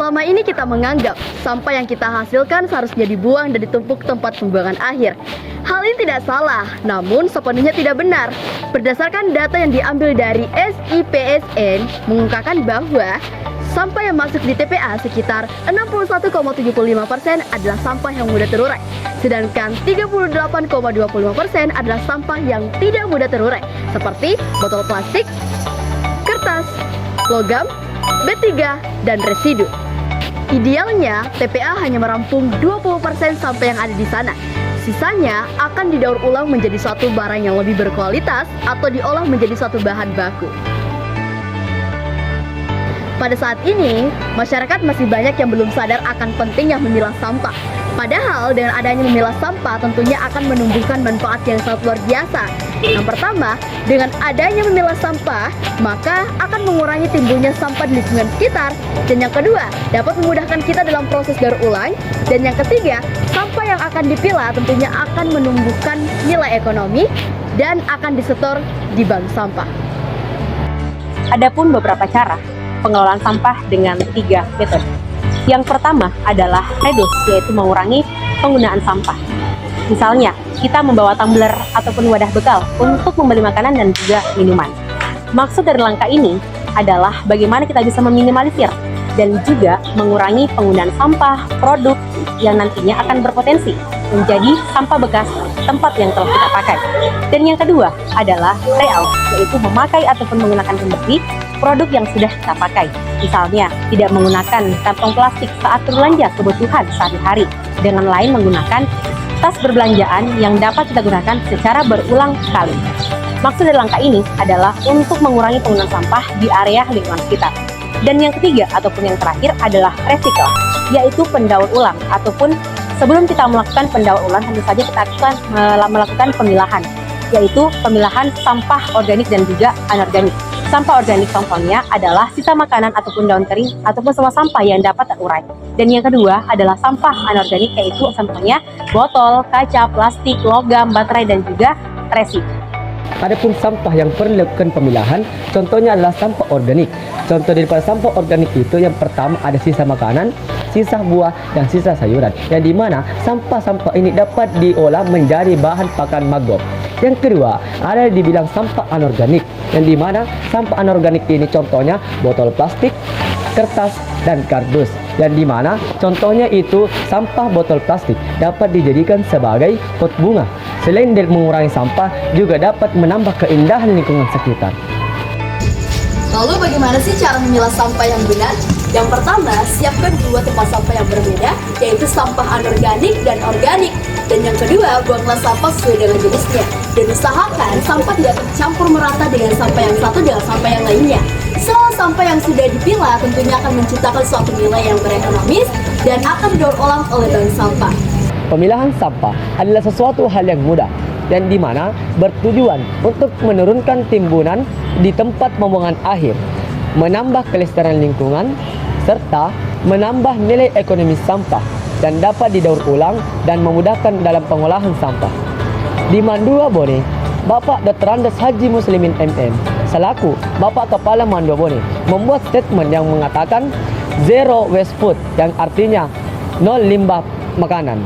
Selama ini kita menganggap sampah yang kita hasilkan seharusnya dibuang dan ditumpuk ke tempat pembuangan akhir. Hal ini tidak salah, namun sepenuhnya tidak benar. Berdasarkan data yang diambil dari SIPSN mengungkapkan bahwa sampah yang masuk di TPA sekitar 61,75% adalah sampah yang mudah terurai, sedangkan 38,25% adalah sampah yang tidak mudah terurai, seperti botol plastik, kertas, logam, B3, dan residu. Idealnya, TPA hanya merampung 20% sampah yang ada di sana. Sisanya akan didaur ulang menjadi suatu barang yang lebih berkualitas atau diolah menjadi suatu bahan baku. Pada saat ini, masyarakat masih banyak yang belum sadar akan pentingnya memilah sampah. Padahal dengan adanya memilah sampah tentunya akan menumbuhkan manfaat yang sangat luar biasa. Yang pertama, dengan adanya memilah sampah, maka akan mengurangi timbulnya sampah di lingkungan sekitar. Dan yang kedua, dapat memudahkan kita dalam proses daur ulang. Dan yang ketiga, sampah yang akan dipilah tentunya akan menumbuhkan nilai ekonomi dan akan disetor di bank sampah. Adapun beberapa cara pengelolaan sampah dengan 3 metode. Yang pertama adalah reduce, yaitu mengurangi penggunaan sampah. Misalnya, kita membawa tumbler ataupun wadah bekal untuk membeli makanan dan juga minuman. Maksud dari langkah ini adalah bagaimana kita bisa meminimalisir dan juga mengurangi penggunaan sampah produk yang nantinya akan berpotensi menjadi sampah bekas tempat yang telah kita pakai. Dan yang kedua adalah reuse, yaitu memakai ataupun menggunakan kembali produk yang sudah kita pakai. Misalnya, tidak menggunakan kantong plastik saat berbelanja kebutuhan sehari-hari, dengan lain menggunakan tas berbelanjaan yang dapat kita gunakan secara berulang kali. Maksud dari langkah ini adalah untuk mengurangi penggunaan sampah di area lingkungan sekitar. Dan yang ketiga ataupun yang terakhir adalah recycle, yaitu pendaur ulang ataupun sebelum kita melakukan pendaur ulang tentu saja kita akan melakukan pemilahan, yaitu pemilahan sampah organik dan juga anorganik. Sampah organik contohnya adalah sisa makanan ataupun daun kering ataupun semua sampah yang dapat terurai. Dan yang kedua adalah sampah anorganik, yaitu contohnya botol, kaca, plastik, logam, baterai, dan juga resi. Adapun sampah yang perlu dilakukan pemilahan, contohnya adalah sampah organik. Contoh daripada sampah organik itu yang pertama ada sisa makanan, sisa buah, dan sisa sayuran. Yang dimana sampah-sampah ini dapat diolah menjadi bahan pakan maggot. Yang kedua ada dibilang sampah anorganik, yang dimana sampah anorganik ini contohnya botol plastik, kertas, dan kardus. Yang dimana contohnya itu sampah botol plastik dapat dijadikan sebagai pot bunga. Selain dari mengurangi sampah, juga dapat menambah keindahan lingkungan sekitar. Lalu bagaimana sih cara memilah sampah yang benar? Yang pertama, siapkan 2 tempat sampah yang berbeda, yaitu sampah anorganik dan organik. Dan yang kedua, buanglah sampah sesuai dengan jenisnya. Dan usahakan sampah tidak tercampur merata dengan sampah yang satu dengan sampah yang lainnya. Soal sampah yang sudah dipilah tentunya akan menciptakan suatu nilai yang berekonomis dan akan didaur ulang oleh bank sampah. Pemilahan sampah adalah sesuatu hal yang mudah dan di mana bertujuan untuk menurunkan timbunan di tempat pembuangan akhir, menambah kelestarian lingkungan, serta menambah nilai ekonomi sampah dan dapat didaur ulang dan memudahkan dalam pengolahan sampah. Di Mandua Bone, Bapak Dr. Andes Haji Muslimin MM selaku Bapak Kepala Mandua Bone membuat statement yang mengatakan zero waste food, yang artinya nol limbah makanan.